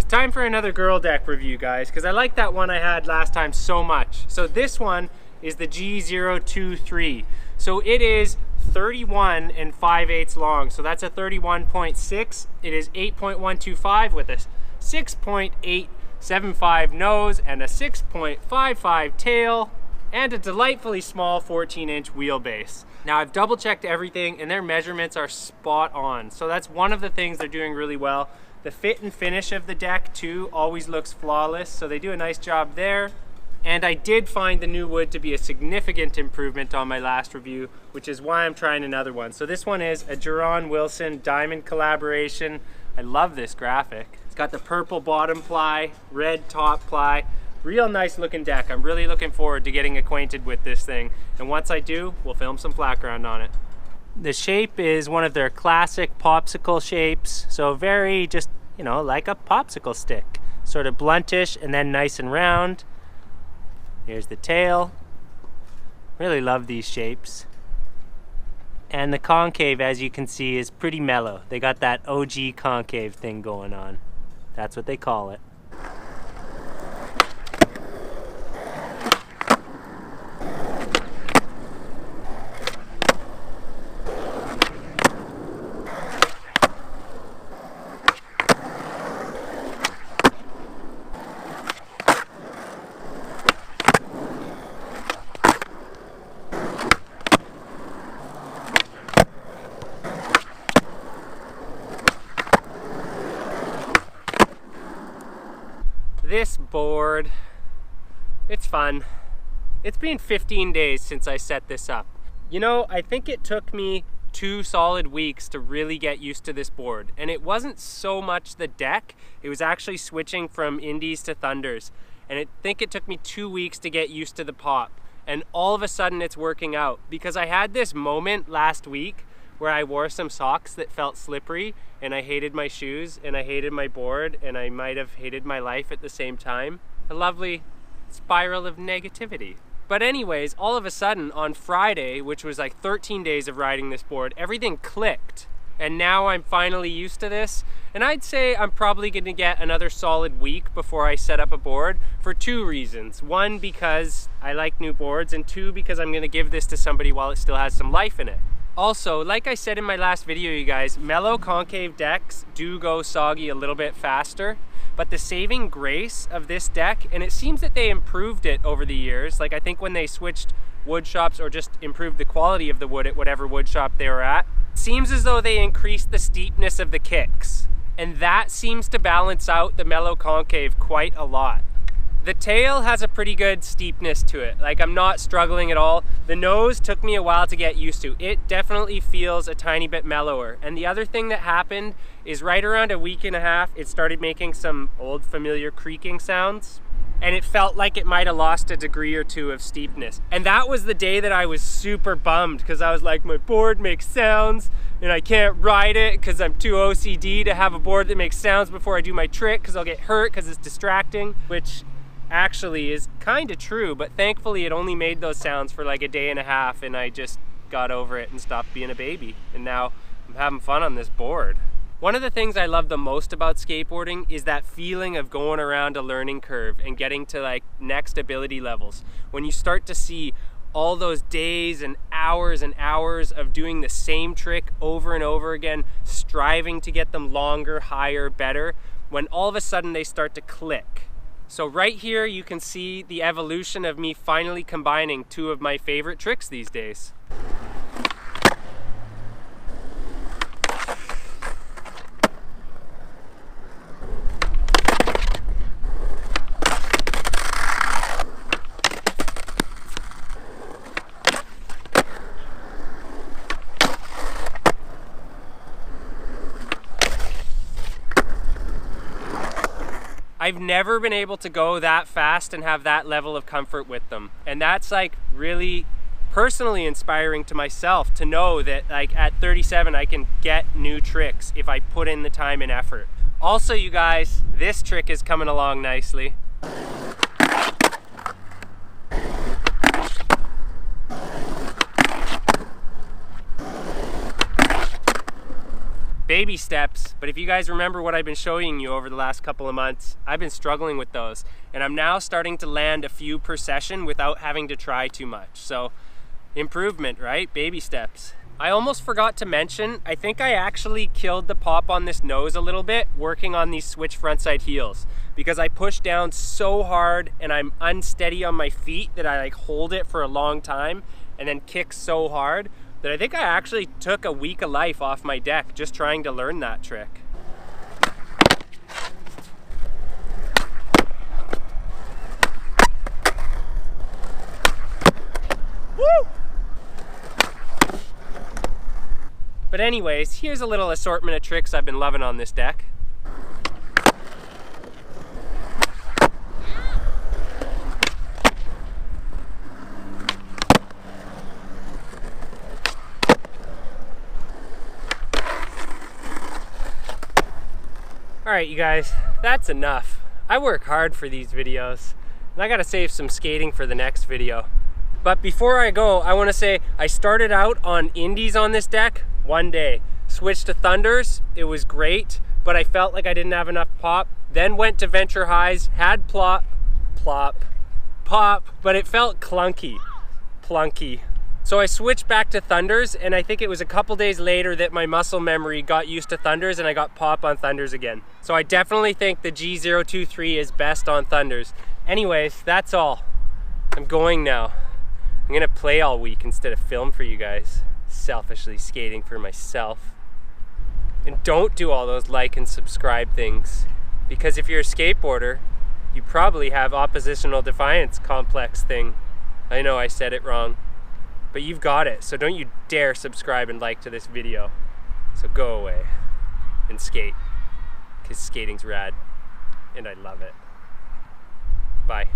It's time for another girl deck review, guys, because I like that one I had last time so much. So this one is the G023. So it is 31 5/8 long. So that's a 31.6. It is 8.125 with a 6.875 nose and a 6.55 tail and a delightfully small 14-inch wheelbase. Now I've double checked everything and their measurements are spot on. So that's one of the things they're doing really well. The fit and finish of the deck too always looks flawless, so they do a nice job there. And I did find the new wood to be a significant improvement on my last review, which is why I'm trying another one. So this one is a Jerron Wilson diamond collaboration. I love this graphic. It's got the purple bottom ply, red top ply. Real nice looking deck. I'm really looking forward to getting acquainted with this thing. And once I do, we'll film some flat ground on it. The shape is one of their classic popsicle shapes. So very just, you know, like a popsicle stick. Sort of bluntish and then nice and round. Here's the tail. Really love these shapes. And the concave, as you can see, is pretty mellow. They got that OG concave thing going on. That's what they call it. This board, it's fun. It's been 15 days since I set this up. You know, I think it took me 2 solid weeks to really get used to this board. And it wasn't so much the deck, it was actually switching from indies to thunders. And I think it took me 2 weeks to get used to the pop. And all of a sudden it's working out. Because I had this moment last week where I wore some socks that felt slippery and I hated my shoes and I hated my board and I might have hated my life at the same time. A lovely spiral of negativity. But anyways, all of a sudden on Friday, which was like 13 days of riding this board, everything clicked. And now I'm finally used to this. And I'd say I'm probably gonna get another solid week before I set up a board for 2 reasons. 1, because I like new boards, and 2, because I'm gonna give this to somebody while it still has some life in it. Also, like I said in my last video, you guys, mellow concave decks do go soggy a little bit faster, but the saving grace of this deck, and it seems that they improved it over the years, like I think when they switched wood shops or just improved the quality of the wood at whatever wood shop they were at, it seems as though they increased the steepness of the kicks. And that seems to balance out the mellow concave quite a lot. The tail has a pretty good steepness to it. Like, I'm not struggling at all. The nose took me a while to get used to. It definitely feels a tiny bit mellower. And the other thing that happened is right around a week and a half, it started making some old familiar creaking sounds. And it felt like it might have lost a degree or 2 of steepness. And that was the day that I was super bummed because I was like, my board makes sounds and I can't ride it because I'm too OCD to have a board that makes sounds before I do my trick because I'll get hurt because it's distracting, which actually is kind of true, but thankfully it only made those sounds for like a day and a half and I just got over it and stopped being a baby, and now I'm having fun on this board. One of the things I love the most about skateboarding is that feeling of going around a learning curve and getting to like next ability levels. When you start to see all those days and hours of doing the same trick over and over again, striving to get them longer, higher, better, when all of a sudden they start to click. So right here you can see the evolution of me finally combining 2 of my favorite tricks these days. I've never been able to go that fast and have that level of comfort with them. And that's like really personally inspiring to myself to know that like at 37 I can get new tricks if I put in the time and effort. Also, you guys, this trick is coming along nicely. baby steps, but if you guys remember what I've been showing you over the last couple of months, I've been struggling with those. And I'm now starting to land a few per session without having to try too much. So improvement, right? Baby steps. I almost forgot to mention, I think I actually killed the pop on this nose a little bit working on these switch frontside heels, because I push down so hard and I'm unsteady on my feet that I like hold it for a long time and then kick so hard that I think I actually took a week of life off my deck just trying to learn that trick. Woo! But anyways, here's a little assortment of tricks I've been loving on this deck. Alright you guys, that's enough. I work hard for these videos, and I gotta save some skating for the next video. But before I go, I wanna say I started out on indies on this deck one day. Switched to thunders, it was great, but I felt like I didn't have enough pop. Then went to venture highs, had plop, pop, but it felt clunky, plunky. So I switched back to thunders, and I think it was a couple days later that my muscle memory got used to thunders and I got pop on thunders again. So I definitely think the G023 is best on thunders. Anyways, that's all. I'm going now. I'm gonna play all week instead of film for you guys. Selfishly skating for myself. And don't do all those like and subscribe things, because if you're a skateboarder, you probably have oppositional defiance complex thing. I know I said it wrong, but you've got it, so don't you dare subscribe and like to this video. So go away and skate, because skating's rad and I love it. Bye.